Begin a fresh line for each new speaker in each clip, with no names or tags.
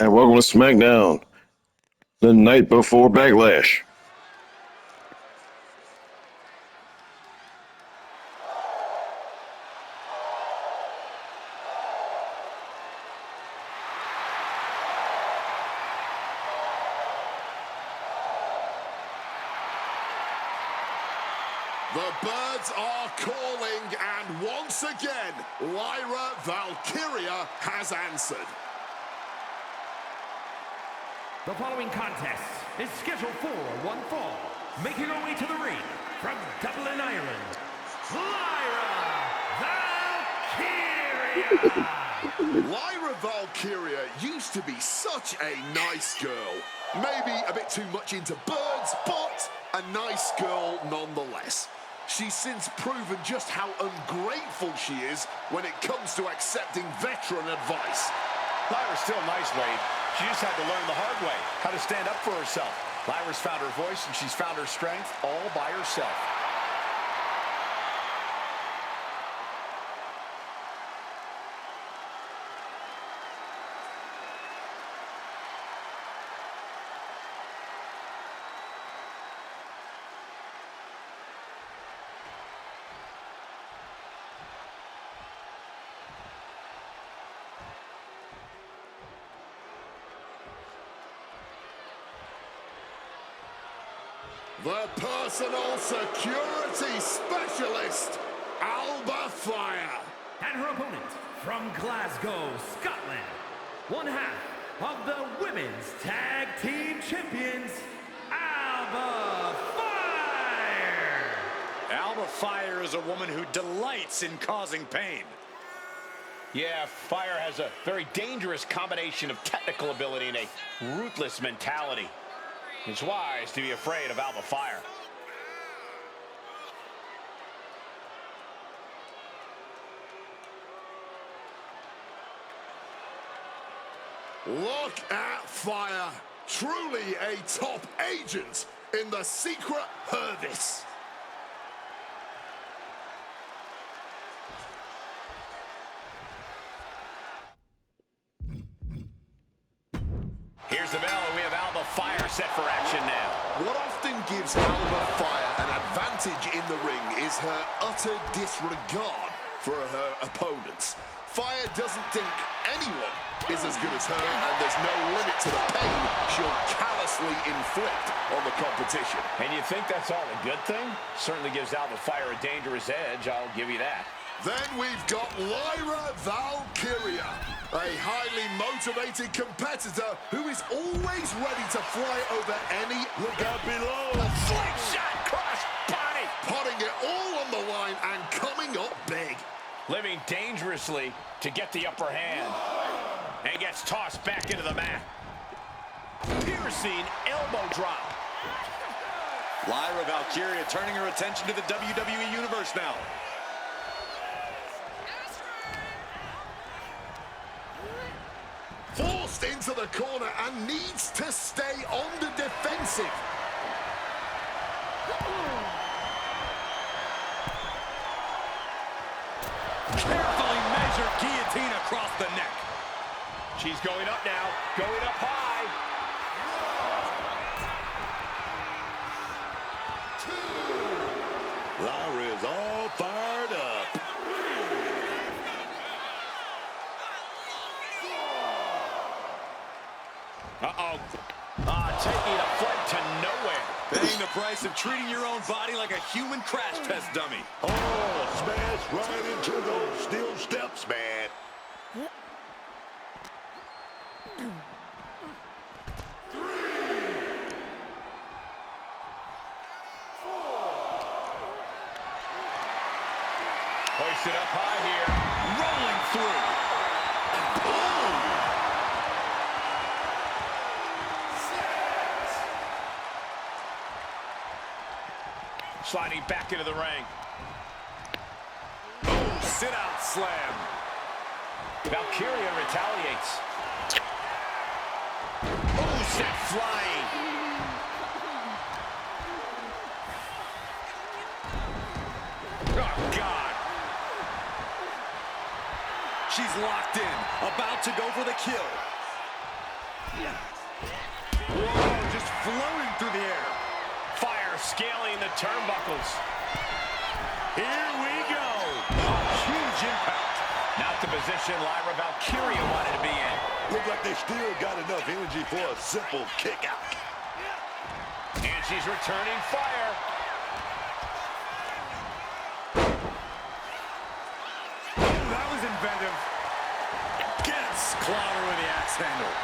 and welcome to Smackdown, the night before Backlash.
The birds are calling, and once again, Lyra Valkyria has answered.
The following contest is scheduled for one fall. Making her way to the ring from Dublin, Ireland, Lyra Valkyria!
Lyra Valkyria used to be such a nice girl. Maybe a bit too much into birds, but a nice girl nonetheless. She's since proven just how ungrateful she is when it comes to accepting veteran advice.
Lyra's still nice, Wade. She just had to learn the hard way, how to stand up for herself. Lyra's found her voice and she's found her strength all by herself.
The personal security specialist, Alba Fire.
And her opponent from Glasgow, Scotland, one half of the Women's Tag Team Champions, Alba Fire!
Alba Fire is a woman who delights in causing pain. Yeah, Fire has a very dangerous combination of technical ability and a ruthless mentality. It's wise to be afraid of Alba Fire.
Look at Fire. Truly a top agent in the secret service.
Here's the bell, and we have Alba Fire set for action now.
What often gives Alba Fire an advantage in the ring is her utter disregard for her opponents. Fire doesn't think anyone is as good as her, and there's no limit to the pain she'll callously inflict on the competition.
And you think that's all a good thing? Certainly gives Alba Fire a dangerous edge, I'll give you that.
Then we've got Lyra Valkyria, a highly motivated competitor who is always ready to fly over any... Look out below!
A slingshot cross body!
Putting it all on the line and coming up big.
Living dangerously to get the upper hand. And gets tossed back into the mat. Piercing elbow drop.
Lyra Valkyria turning her attention to the WWE Universe now.
Forced into the corner and needs to stay on the defensive.
Carefully measured guillotine across the neck.
She's going up now, going up high.
Lyra is all fired up.
Taking a flight to nowhere.
Paying the price of treating your own body like a human crash test dummy.
Oh, smash right into those steel steps, man.
Hoisted up high here.
Rolling through.
Sliding back into the ring.
Oh, sit-out slam.
Valkyria retaliates. Oh, set flying. Oh, God.
She's locked in, about to go for the kill. Whoa, just floating through the air.
Fire scaling the turnbuckles.
Here we go. A huge impact.
Not the position Lyra Valkyria wanted to be in.
Look like they still got enough energy for a simple kick out.
And she's returning fire.
Oh, that was inventive. Gets clobber with the axe handle.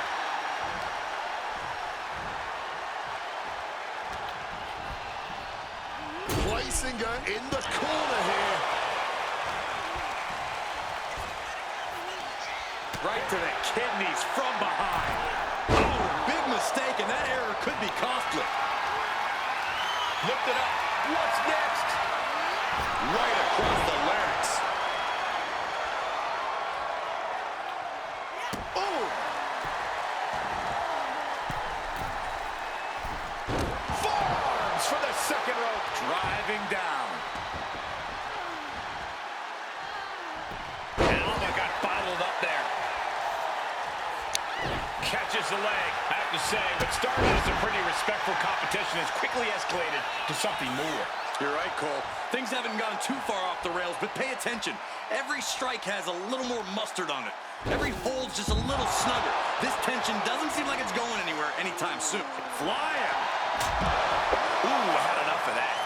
Placing her in the corner here.
Right to the kidneys from behind. Oh, big mistake, and that error could be costly.
Lift it up. What's next?
Right across the larynx.
Oh!
Forearms for the second rope.
Driving down.
Alba got bottled up there. Catches the leg. I have to say, what started as a pretty respectful competition has quickly escalated to something more.
You're right, Cole. Things haven't gone too far off the rails, but pay attention. Every strike has a little more mustard on it. Every hold's just a little snugger. This tension doesn't seem like it's going anywhere anytime soon. Flying.
Ooh, I had enough of that.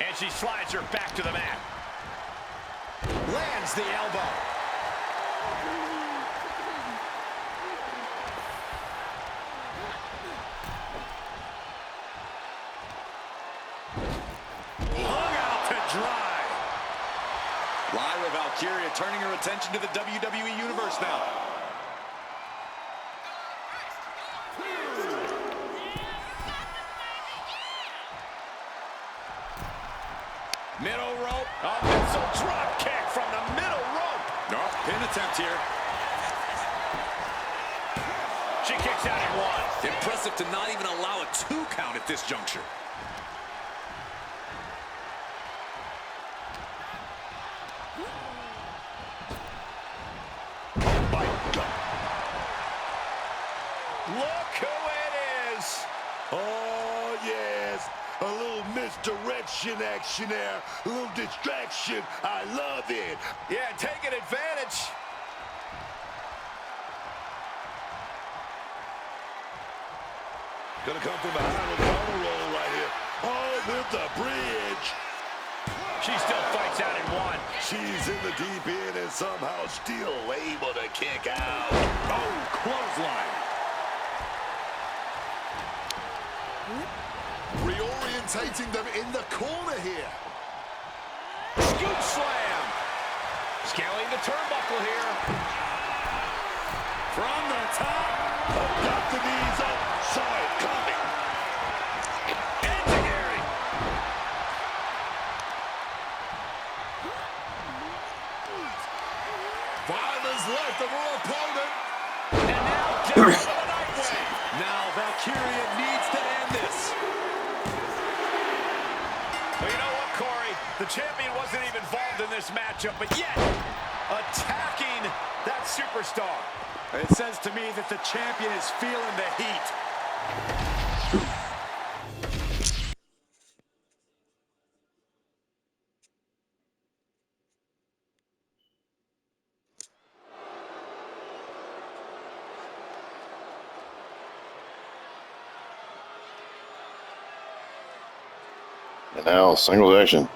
And she slides her back to the mat. Lands the elbow.
Hung out to dry. Lyra Valkyria turning her attention to the WWE Universe now.
Middle rope. A missile drop kick from the middle rope.
No, pin attempt here.
She kicks out at one.
Impressive to not even allow a 2 count at this juncture.
My God.
Look who it is.
Oh, yes. A little misdirection action there. A little distraction. I love it.
Yeah, taking advantage.
Gonna come from behind with the honor roll right here. Oh, with the bridge.
She still fights out in one.
She's in the deep end and somehow still able to kick out.
Oh, clothesline.
Reorientating them in the corner here.
Scoop slam. Scaling the turnbuckle here.
From the top.
Got the knees up. Saw it coming.
Enzuigiri.
Violence left of her opponent.
And now down to the Nightwing.
Now Valkyria needs to end this.
Well, you know what, Corey? The champion wasn't even involved in this matchup, but yet attacking that superstar.
It says to me that the champion is feeling the heat.
And now, singles action.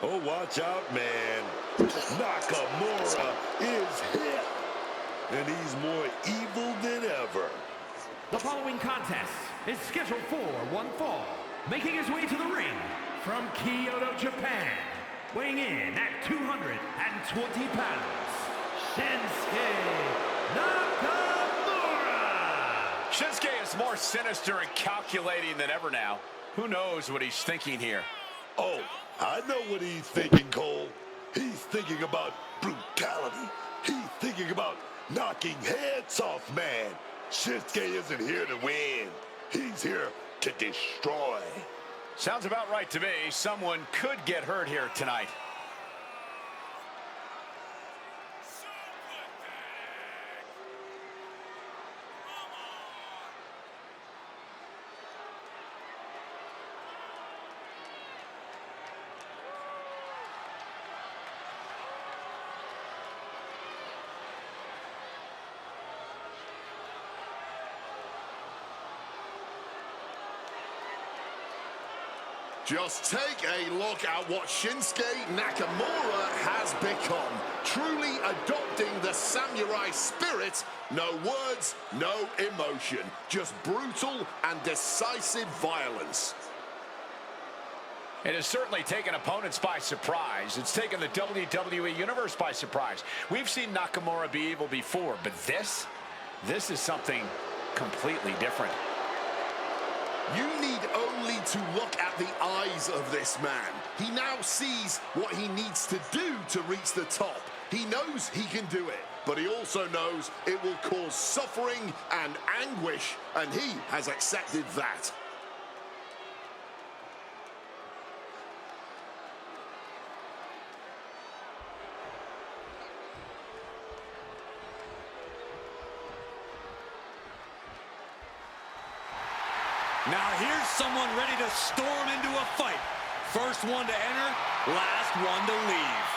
Oh, watch out, man. Nakamura is hit. And he's more evil than ever.
The following contest is scheduled for one fall. Making his way to the ring from Kyoto, Japan. Weighing in at 220 pounds, Shinsuke Nakamura.
Shinsuke is more sinister and calculating than ever now. Who knows what he's thinking here?
Oh, I know what he's thinking, Cole. He's thinking about brutality. He's thinking about knocking heads off, man. Shinsuke isn't here to win. He's here to destroy.
Sounds about right to me. Someone could get hurt here tonight.
Just take a look at what Shinsuke Nakamura has become. Truly adopting the samurai spirit. No words, no emotion. Just brutal and decisive violence.
It has certainly taken opponents by surprise. It's taken the WWE Universe by surprise. We've seen Nakamura be evil before, but this is something completely different.
You need only to look at the eyes of this man. He now sees what he needs to do to reach the top. He knows he can do it, but he also knows it will cause suffering and anguish, and he has accepted that.
Now here's someone ready to storm into a fight. First one to enter, last one to leave.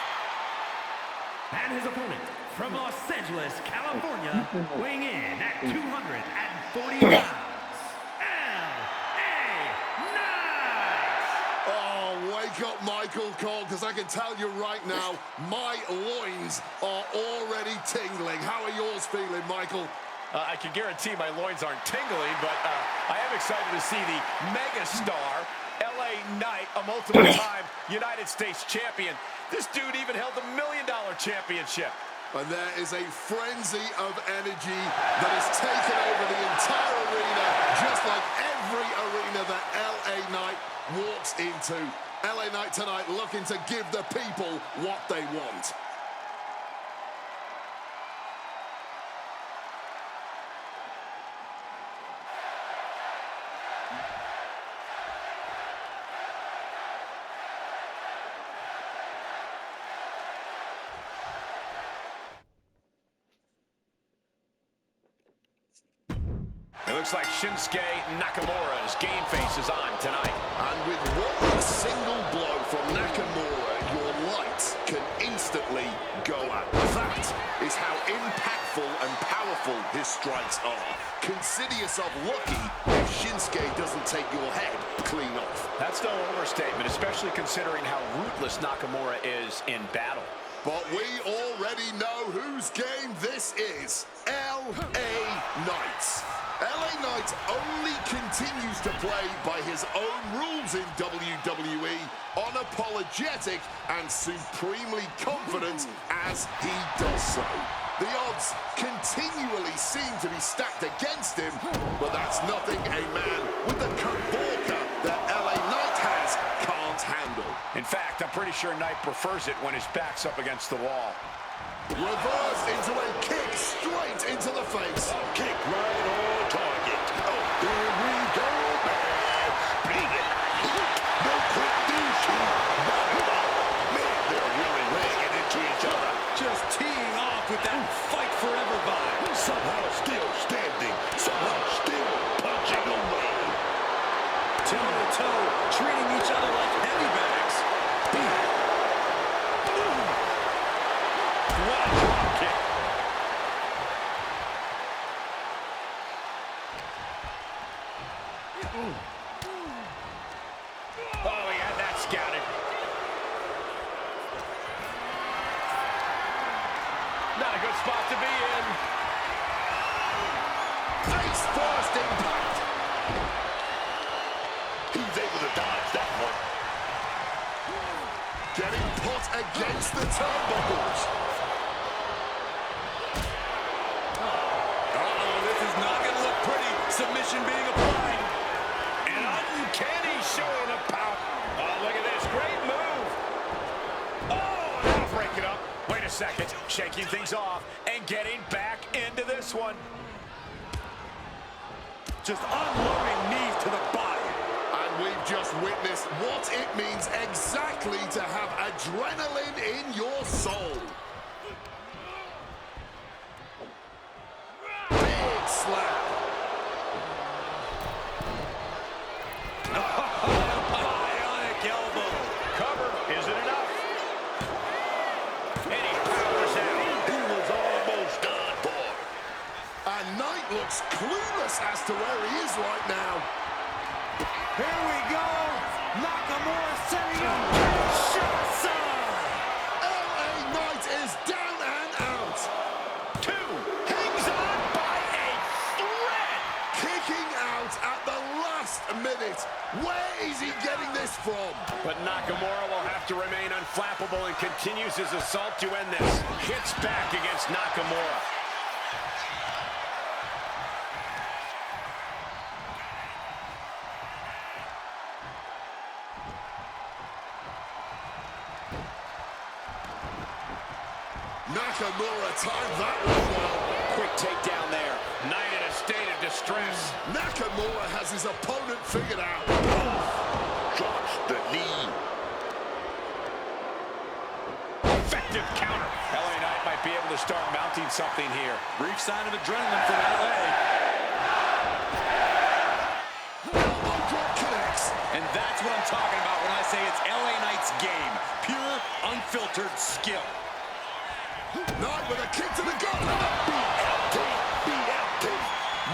And his opponent from Los Angeles, California, weighing in at 240 pounds, L.A. Knight!
Oh, wake up, Michael Cole, because I can tell you right now, my loins are already tingling. How are yours feeling, Michael?
I can guarantee my loins aren't tingling, but I am excited to see the megastar, LA Knight, a multiple-time United States champion. This dude even held the $1 million championship.
And there is a frenzy of energy that has taken over the entire arena, just like every arena that LA Knight walks into. LA Knight tonight looking to give the people what they want.
It looks like Shinsuke Nakamura's game face is on tonight.
And with one single blow from Nakamura, your lights can instantly go out. That is how impactful and powerful his strikes are. Consider yourself lucky if Shinsuke doesn't take your head clean off.
That's no overstatement, especially considering how ruthless Nakamura is in battle.
But we already know whose game this is. LA Knight. LA Knight only continues to play by his own rules in WWE, unapologetic and supremely confident as he does so. The odds continually seem to be stacked against him, but that's nothing a man with the Kaborka that LA Knight has can't handle.
In fact, I'm pretty sure Knight prefers it when his back's up against the wall.
Reversed into a kick straight into the face. Kick right on target. Oh, here we go, man. Bring it. No quick douchey. Man, they're really laying it into each other.
Just teeing off with that fight forever vibe.
Somehow still standing. Somehow still punching away.
Toe to toe, treating each other like heavy bags. What a drop kick.
Oh, he had that scouted. Not a good spot to be in.
Face first impact. He's able to dodge that one. Getting put against the turnbuckles.
This is not going to look pretty. Submission being applied.
An uncanny showing of power. Oh, look at this. Great move. Oh, that'll break it up. Wait a second. Shaking things off and getting back into this one.
Just unloading knees to the body.
And we've just witnessed what it means exactly to have adrenaline in your soul. Big slap.
Bionic elbow.
Cover. Is it enough? And he powers out.
He was almost done for. And Knight looks clueless as to where he is right now.
Here we go. Nakamura setting up Kinshasa.
LA Knight is down and out.
2, hangs on by a thread.
Kicking out at the last minute. Where is he getting this from?
But Nakamura will have to remain unflappable and continues his assault to end this. Hits back against Nakamura.
Nakamura timed that one well.
Quick takedown there. Knight in a state of distress.
Nakamura has his opponent figured out. Drops the knee.
Effective counter. LA Knight might be able to start mounting something here.
Brief sign of adrenaline from LA.
Elbow drop connects.
And that's what I'm talking about when I say it's LA Knight's game. Pure, unfiltered skill.
Knight with a kick to the gut. BLT, BLT.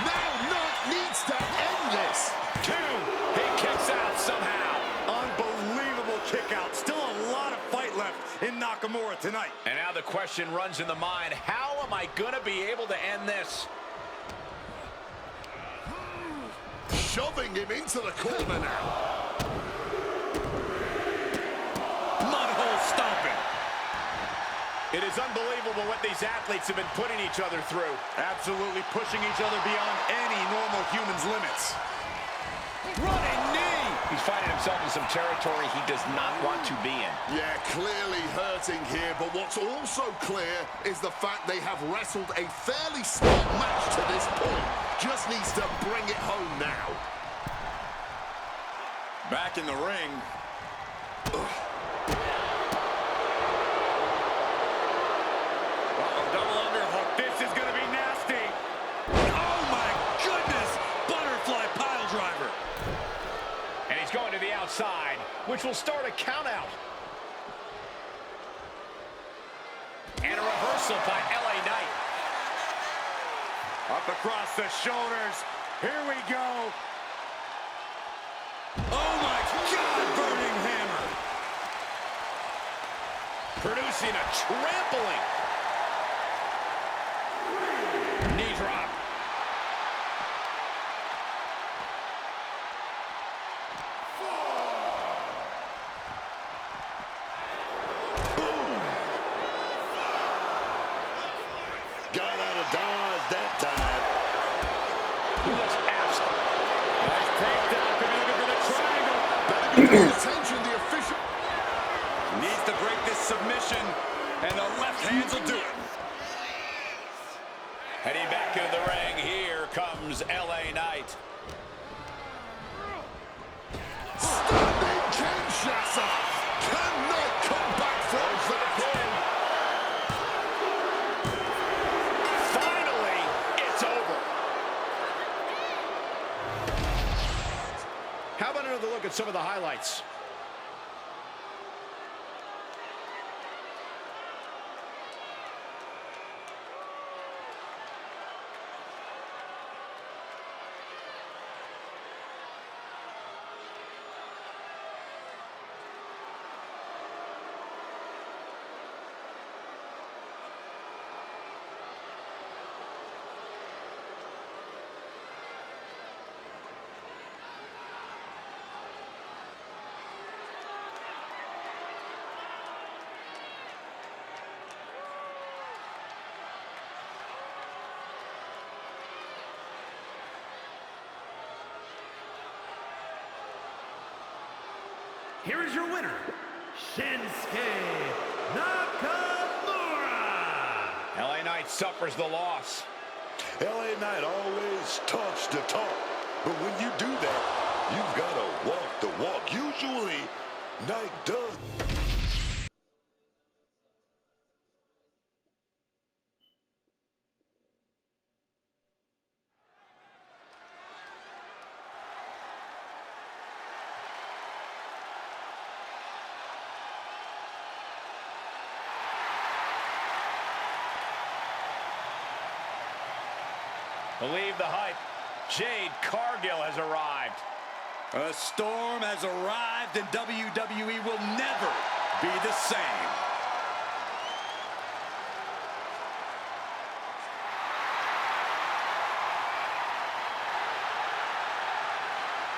Now Knight needs to end this.
2, he kicks out somehow.
Unbelievable kick out. Still a lot of fight left in Nakamura tonight.
And now the question runs in the mind, how am I going to be able to end this?
Shoving him into the corner now.
Mudhole stomping.
It is unbelievable what these athletes have been putting each other through.
Absolutely pushing each other beyond any normal human's limits. Running knee.
He's finding himself in some territory he does not want to be in.
Yeah, clearly hurting here, but what's also clear is the fact they have wrestled a fairly smart match to this point. Just needs to bring it home now.
Back in the ring. Double underhook. This is going to be nasty. Oh, my goodness. Butterfly pile driver.
And he's going to the outside, which will start a count out. And a reversal by LA Knight.
Up across the shoulders. Here we go. Oh, my God. Burning hammer.
Producing a trampling. Knee drop.
Got out of dodge that time.
Looks absent.
Nice takedown. Could be looking for the triangle.
Pay attention, the official.
Needs to break this submission, and the left hands will do it.
Heading back into the ring, here comes LA Knight.
Standing Kinshasa. Can Knight come back from the pin?
Finally, it's over. How about another look at some of the highlights?
Here is your winner, Shinsuke Nakamura.
LA Knight suffers the loss.
LA Knight always talks the talk, but when you do that, you've got to walk the walk. Usually, Knight does.
Believe the hype. Jade Cargill has arrived.
A storm has arrived and WWE will never be the same.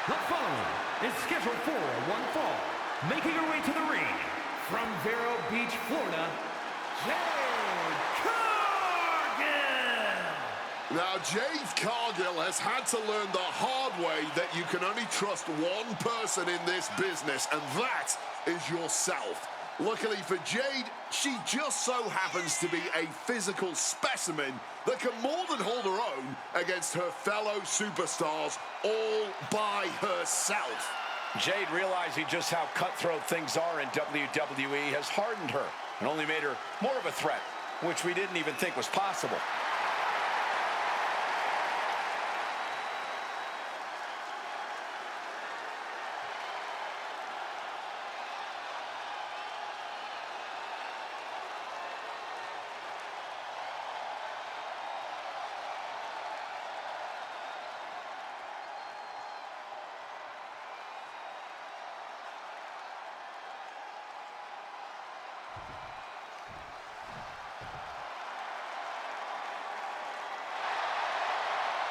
The following is scheduled for one fall. Making her way to the ring from Vero Beach, Florida, Jade Cargill.
Now, Jade Cargill has had to learn the hard way that you can only trust one person in this business, and that is yourself. Luckily for Jade, she just so happens to be a physical specimen that can more than hold her own against her fellow superstars all by herself.
Jade realizing just how cutthroat things are in WWE has hardened her and only made her more of a threat, which we didn't even think was possible.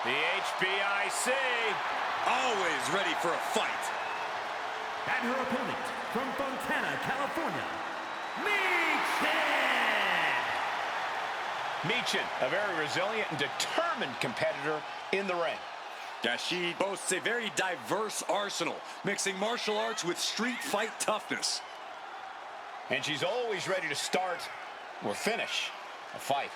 The HBIC.
Always ready for a fight.
And her opponent from Fontana, California, Michin.
Michin, a very resilient and determined competitor in the ring.
Yeah, she boasts a very diverse arsenal, mixing martial arts with street fight toughness.
And she's always ready to start or finish a fight.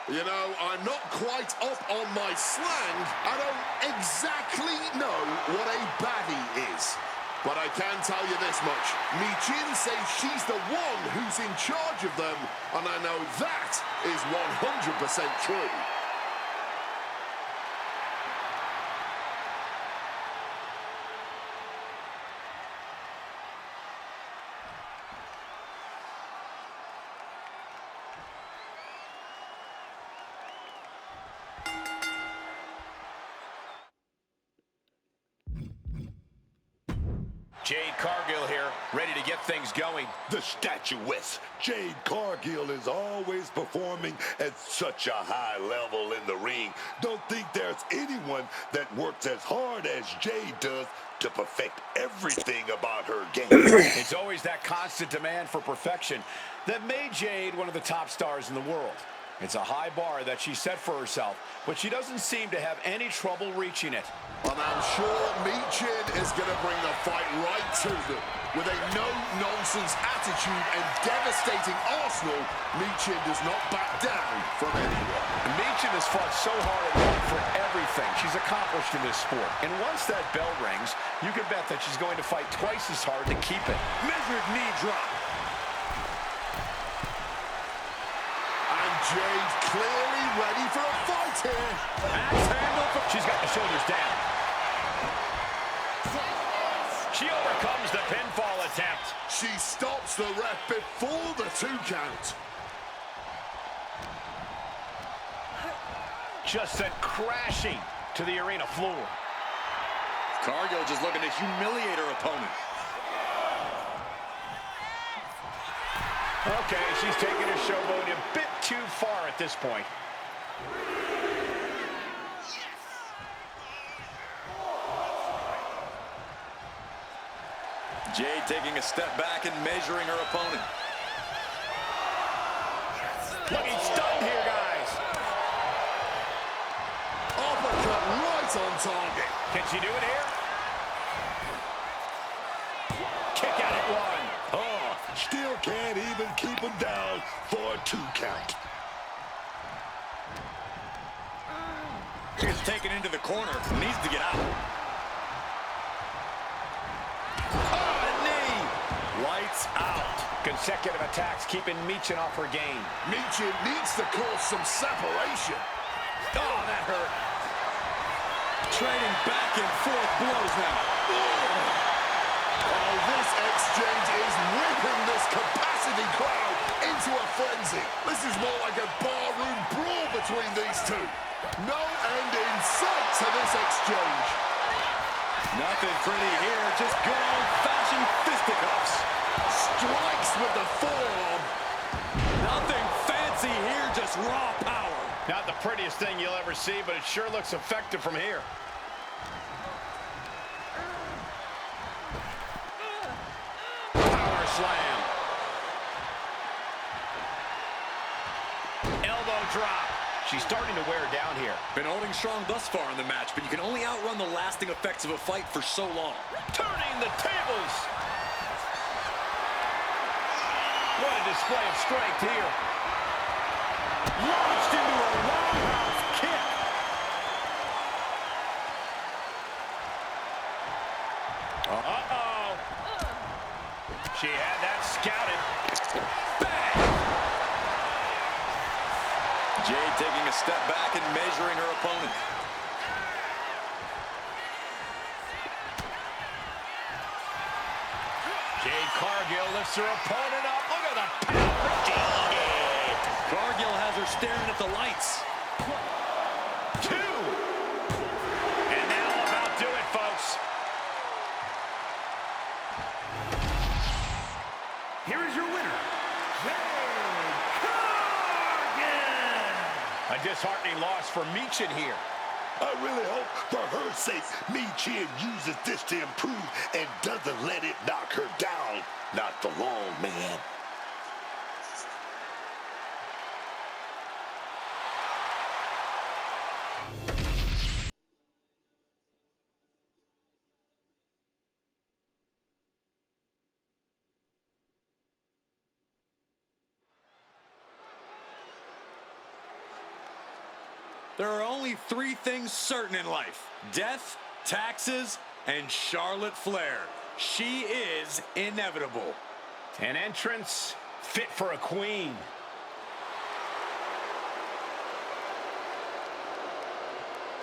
You know, I'm not quite up on my slang. I don't exactly know what a baddie is. But I can tell you this much. Michin says she's the one who's in charge of them, and I know that is 100% true.
Jade Cargill here, ready to get things going.
The statuesque Jade Cargill is always performing at such a high level in the ring. Don't think there's anyone that works as hard as Jade does to perfect everything about her game.
It's always that constant demand for perfection that made Jade one of the top stars in the world. It's a high bar that she set for herself, but she doesn't seem to have any trouble reaching it.
And I'm sure Michin is going to bring the fight right to them. With a no-nonsense attitude and devastating arsenal, Michin does not back down from anyone.
Michin has fought so hard and won for everything she's accomplished in this sport. And once that bell rings, you can bet that she's going to fight twice as hard to keep it.
Measured knee drop.
Jade clearly ready for a fight here.
Axe handle. She's got the shoulders down. She overcomes the pinfall attempt.
She stops the ref before the 2 count.
Just sent crashing to the arena floor.
Cargill just looking to humiliate her opponent.
Okay, she's taking her showboat a bit too far at this point.
Jade taking a step back and measuring her opponent.
Looking stunned here, guys.
Uppercut right on target.
Can she do it here? Kick out at 1.
Oh, still can't even keep him down for a 2 count.
Gets taken into the corner. Needs to get out. Oh, a knee. Lights out.
Consecutive attacks keeping Michin off her game.
Michin needs to cause some separation.
Oh, that hurt. Trading back and forth blows now.
Oh, this exchange is whipping this capacity crowd into a frenzy. This is more like a barroom brawl between these two. No
Nothing pretty here, just good old-fashioned fisticuffs.
Strikes with the forearm.
Nothing fancy here, just raw power.
Not the prettiest thing you'll ever see, but it sure looks effective from here. Power slam. Elbow drop. She's starting to wear down here.
Been holding strong thus far in the match, but you can only outrun the lasting effects of a fight for so long.
Turning the tables. What a display of strength here. Launched into a roundhouse kick. Uh-oh. She had that scouted. Bang!
Jade taking a step back and measuring her opponent.
Jade Cargill lifts her opponent up. Look at the power. Jade.
Cargill has her staring at the lights.
2. And now about do it, folks.
Here is your winner, Jade Cargill.
A disheartening loss for Michin here.
I really hope, for her sake, Mi-Chin uses this to improve and doesn't let it knock her down. Not for long, man.
There are only 3 things certain in life: death, taxes, and Charlotte Flair. She is inevitable.
An entrance fit for a queen.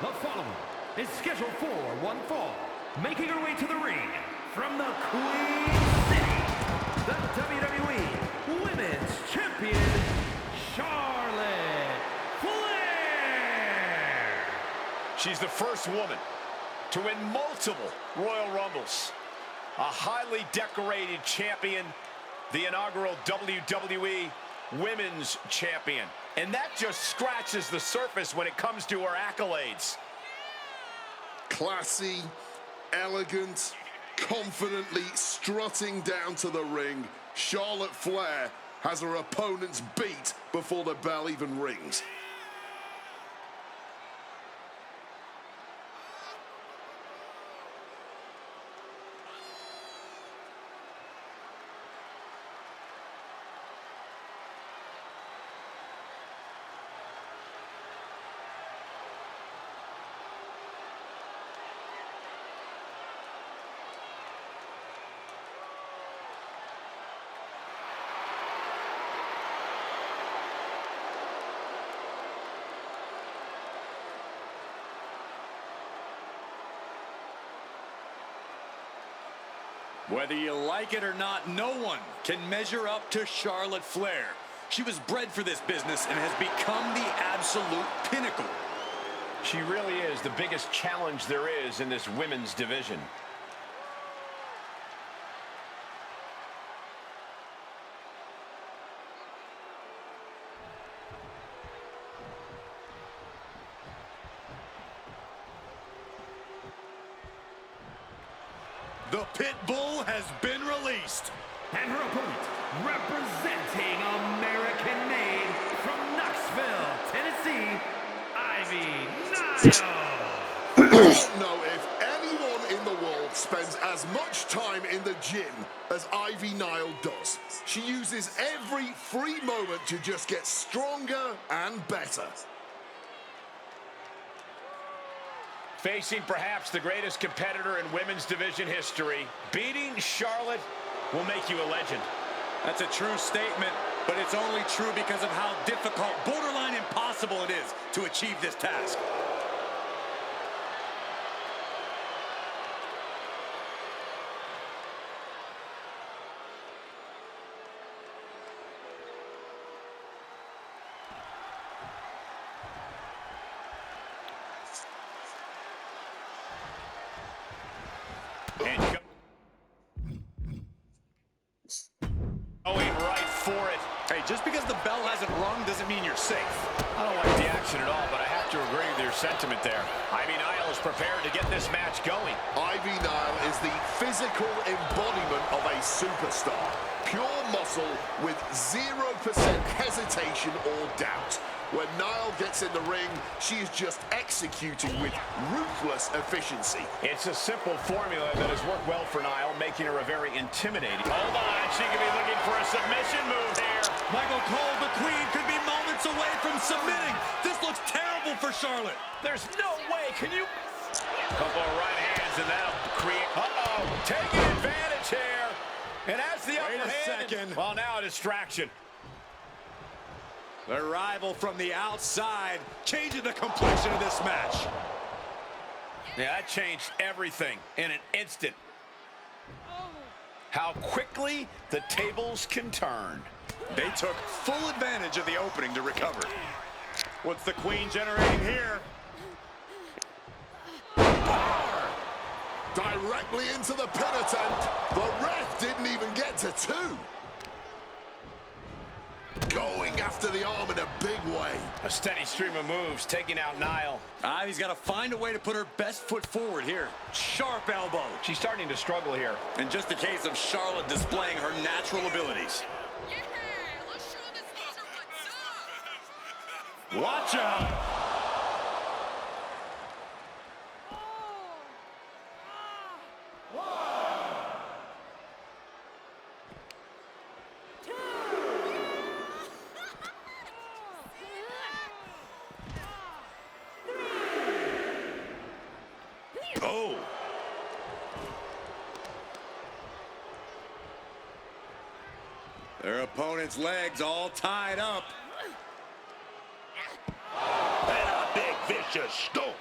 The following is scheduled for one fall, making her way to the ring from the Queen City, the WWE Women's Champion, Charlotte Flair.
She's the first woman to win multiple Royal Rumbles, a highly decorated champion, the inaugural WWE Women's Champion. And that just scratches the surface when it comes to her accolades.
Classy, elegant, confidently strutting down to the ring, Charlotte Flair has her opponents beat before the bell even rings.
Whether you like it or not, no one can measure up to Charlotte Flair. She was bred for this business and has become the absolute pinnacle.
She really is the biggest challenge there is in this women's division.
The Pit Bull has been released.
And her opponent, representing American-made from Knoxville, Tennessee, Ivy Nile.
I don't know if anyone in the world spends as much time in the gym as Ivy Nile does. She uses every free moment to just get stronger and better.
Facing perhaps the greatest competitor in women's division history, beating Charlotte will make you a legend.
That's a true statement, but it's only true because of how difficult, borderline impossible it is to achieve this task.
And going right for it.
Hey, just because the bell hasn't rung doesn't mean you're safe.
I don't like the action at all, but I have to agree with your sentiment there. Ivy Nile is prepared to get this match going.
Ivy Nile is the physical embodiment of a superstar. Pure muscle with 0% hesitation or doubt. When Nile gets in the ring, she is just executing with ruthless efficiency.
It's a simple formula that has worked well for Nile, making her a very intimidating. Hold on, she could be looking for a submission move here.
Michael Cole, the queen, could be moments away from submitting. This looks terrible for Charlotte.
There's no way. Can you? Couple of right hands, and that'll create. Taking advantage here. And has the upper hand.
Second.
Well, now a distraction.
The rival from the outside, changing the complexion of this match.
Yeah, that changed everything in an instant. How quickly the tables can turn.
They took full advantage of the opening to recover. What's the queen generating here?
Directly into the pin attempt. The ref didn't even get to 2. Going after the arm in a big way.
A steady stream of moves taking out Nile.
Ivy's got to find a way to put her best foot forward here. Sharp elbow.
She's starting to struggle here.
And just a case of Charlotte displaying her natural abilities.
Yeah, let's show this loser what's up.
Watch out. Oh. Their opponent's legs all tied up.
And a big vicious stomp.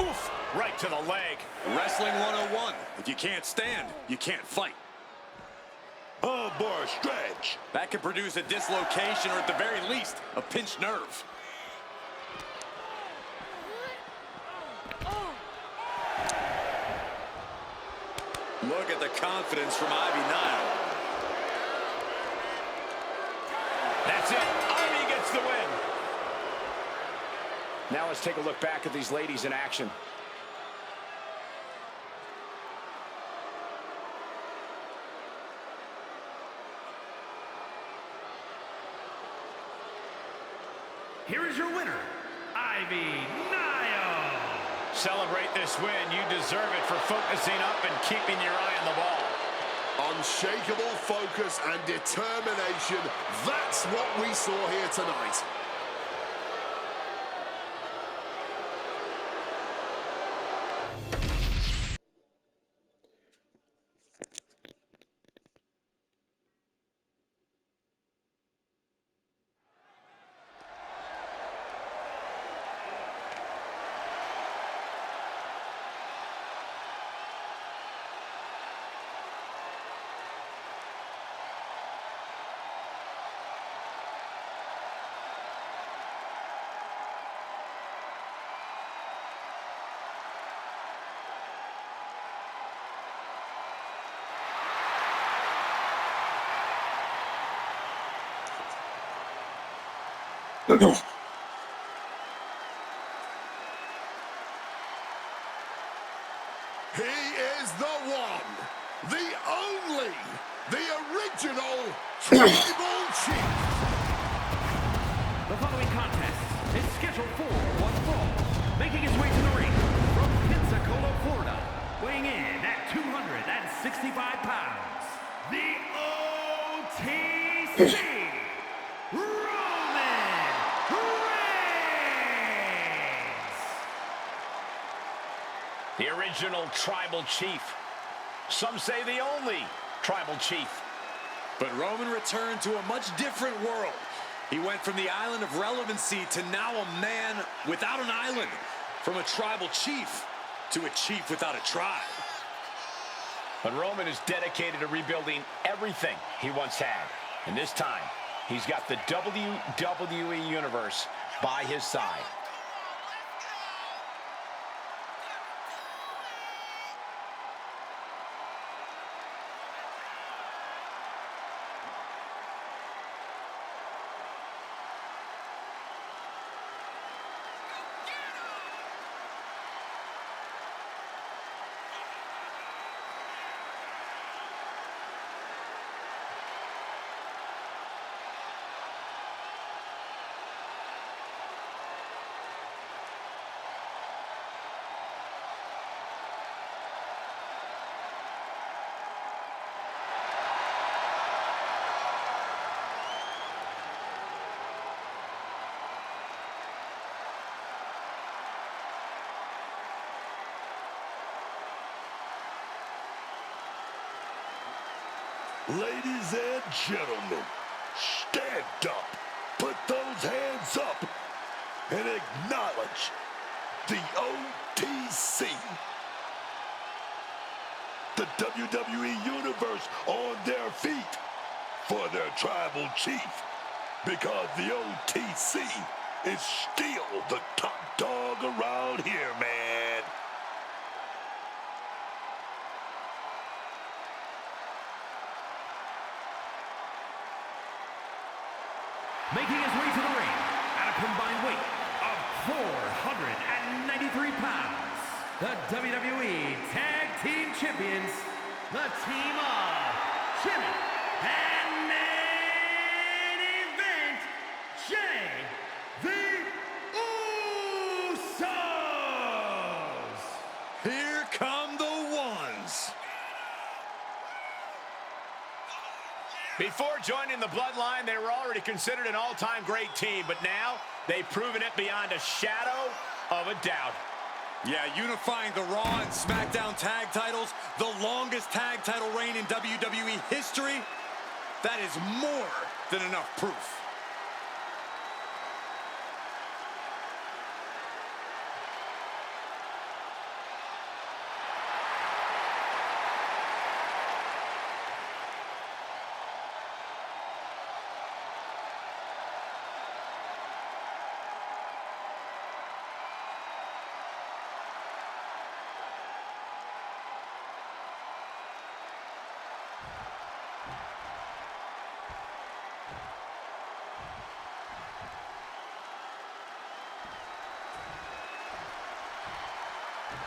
Oof, right to the leg.
Wrestling 101. If you can't stand, you can't fight.
Oh, boy, stretch.
That could produce a dislocation or at the very least, a pinched nerve. Look at the confidence from Ivy Nile.
That's it. Ivy gets the win. Now let's take a look back at these ladies in action.
Here is your winner, Ivy Nile.
Celebrate this win. You deserve it for focusing up and keeping your eye on the ball.
Unshakable focus and determination. That's what we saw here tonight. He is the one, the only, the original Tribal Chief.
The following contest is scheduled for one fall. Making his way to the ring from Pensacola, Florida, weighing in at 265 pounds, the OTC, Roman Reigns.
The original Tribal Chief. Some say the only Tribal Chief.
But Roman returned to a much different world. He went from the island of relevancy to now a man without an island. From a tribal chief to a chief without a tribe.
But Roman is dedicated to rebuilding everything he once had. And this time, he's got the WWE Universe by his side.
Ladies and gentlemen, stand up, put those hands up, and acknowledge the OTC. The WWE Universe on their feet for their tribal chief, because the OTC is still the top dog around here, man.
Making his way to the ring at a combined weight of 493 pounds, the WWE Tag Team Champions, the team of Jimmy and main event, Jay the Usos.
Here come the ones.
Before joining the Bloodline, they were already considered an all-time great team, but now they've proven it beyond a shadow of a doubt.
Yeah, unifying the Raw and Smackdown tag titles, the longest tag title reign in WWE history, that is more than enough proof.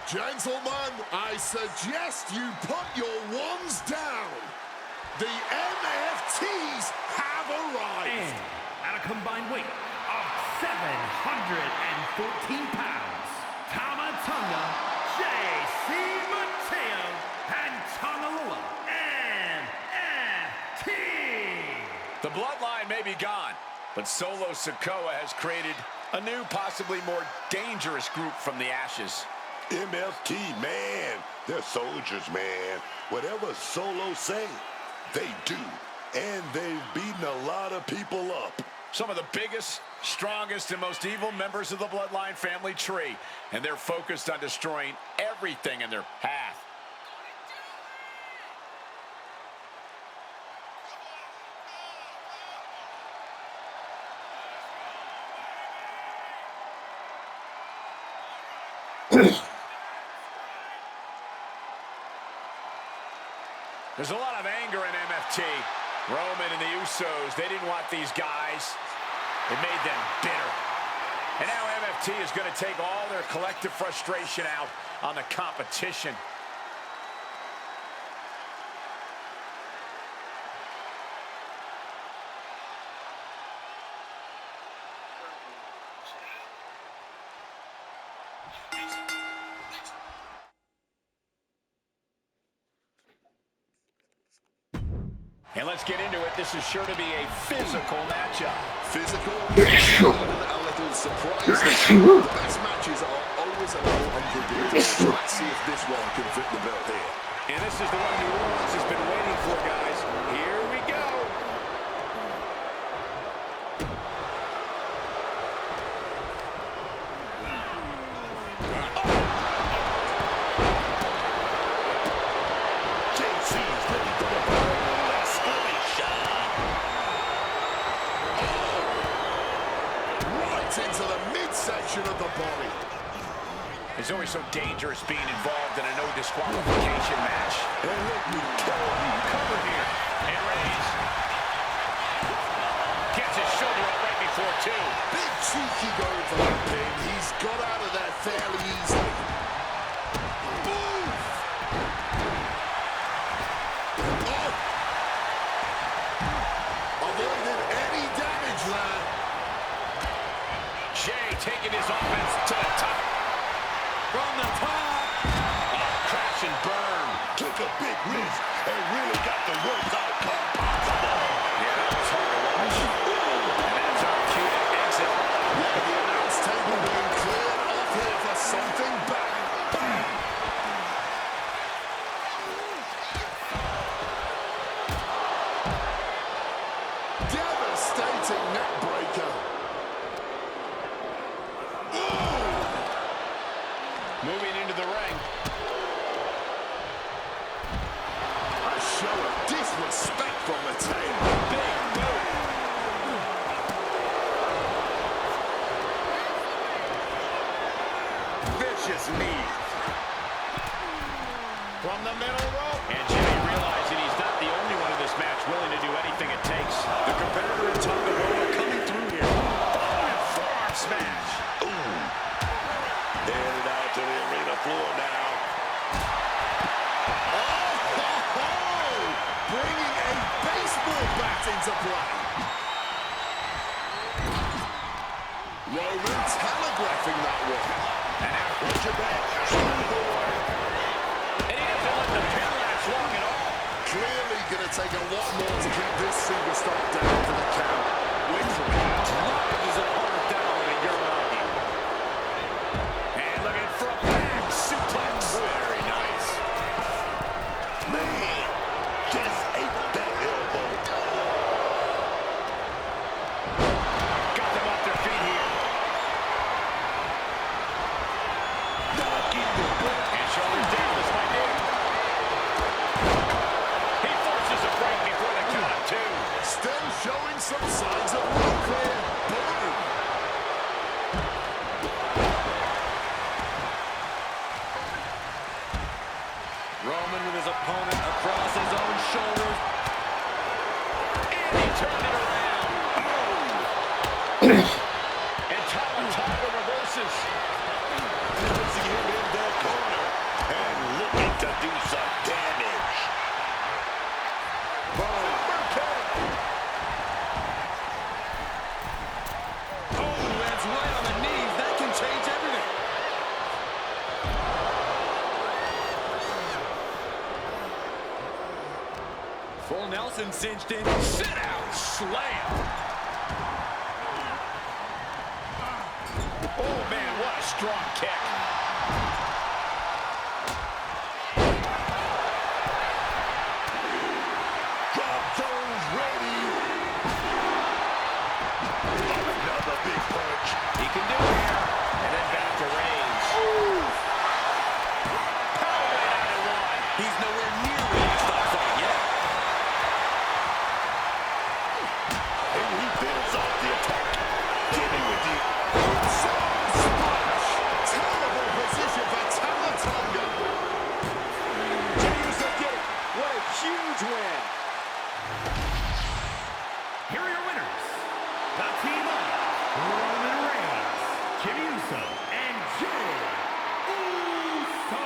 Gentlemen, I suggest you put your wands down. The MFTs have arrived.
And at a combined weight of 714 pounds, Tama Tonga, J.C. Mateo, and Tongalua MFT.
The Bloodline may be gone, but Solo Sikoa has created a new, possibly more dangerous group from the ashes.
MFT, man, they're soldiers, man. Whatever Solo say, they do. And they've beaten a lot of people up.
Some of the biggest, strongest, and most evil members of the Bloodline family tree, and they're focused on destroying everything in their path. There's a lot of anger in MFT. Roman and the Usos, they didn't want these guys. It made them bitter. And now MFT is going to take all their collective frustration out on the competition. And let's get into it. This is sure to be a physical matchup.
Physical, and a little surprising. The best matches are always a little unpredictable. So let's see if this one can fit the bill here.
And this is the one New Orleans has been waiting for, guys. Here we go.
Into body.
It's always so dangerous being involved in a no disqualification match.
And let me tell you,
Cover here. And Reigns gets his shoulder up right before two.
big cheeky going for that pin. He's got out of there fairly easily. Move! Oh! Avoided any damage there.
Jay taking his offense to the top.
From the top.
Crash and burn.
Took a big risk and really got the worst outcome possible.
Yeah, that was hard to watch. And that's our cue to exit.
Yeah, the announce table being cleared off here for something bad. Devastating neck breaker.
Moving into the ring.
A show of disrespect from the table.
Big boot.
Vicious knee.
From the middle rope. And Jimmy realizing he's not the only one in this match willing to do anything it takes.
The competitor in Tonga coming through here.
Forearm smash.
Headed out to the arena floor now.
Oh, bringing a baseball bat into play. Roman telegraphing that one.
And now
Watch your back. Boy.
and he doesn't let the pin last long at all.
Clearly going to take a lot more to keep this superstar down for the count. Literally.
Drives his opponent down and Uranagi. And looking for a back suplex. Very nice.
Man, just ate that elbow.
Got them off their feet here.
Knocking the butt.
And shoulders down, this might do. He forces a break before the count of two.
Still showing some signs of life here. Boom.
Roman with his opponent across his own shoulders.
And he turned it around. And Tonga reverses.
See him in the corner and looking to do some damage.
Oh, that's right on the knees. That can change everything. Full Nelson cinched in.
Sit out. Slam. Oh, man, what a strong kick.
Drop zones ready. Another big punch.
He can do it here. And then back to Reigns. Power right out in one.
He's nowhere near ready to stop fighting yet.
And he builds off the attack. Jimmy with the
Splash. Terrible position for Tonga.
Jimmy Uso get it. What a huge win.
Here are your winners. The team of Roman Reigns, Jimmy Uso, and Jey Uso.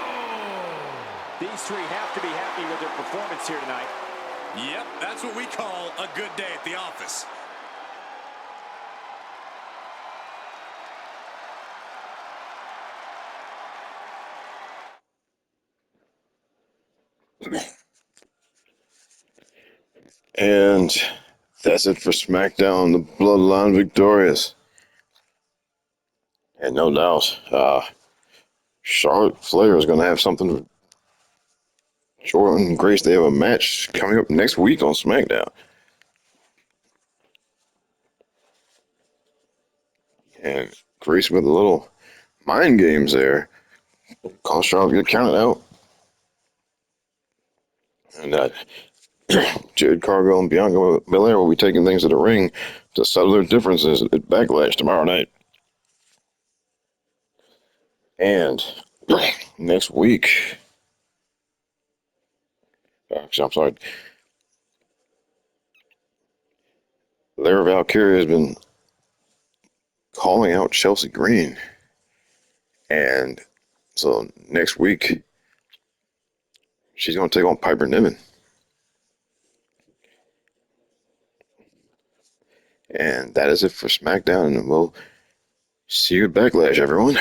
These three have to be happy with their performance here tonight.
Yep, that's what we call a good day at the office.
And that's it for SmackDown. The Bloodline victorious. And no doubt, Charlotte Flair is going to have something. Jordan and Grace, they have a match coming up next week on SmackDown. And Grace with a little mind games there. Cause Charlotte get counted out. And Jade Cargill and Bianca Belair will be taking things to the ring to settle their differences at Backlash tomorrow night. And next week, actually, I'm sorry, Lyra Valkyria has been calling out Chelsea Green. And so next week, she's going to take on Piper Niven. And that is it for SmackDown. And we'll see you at Backlash, everyone.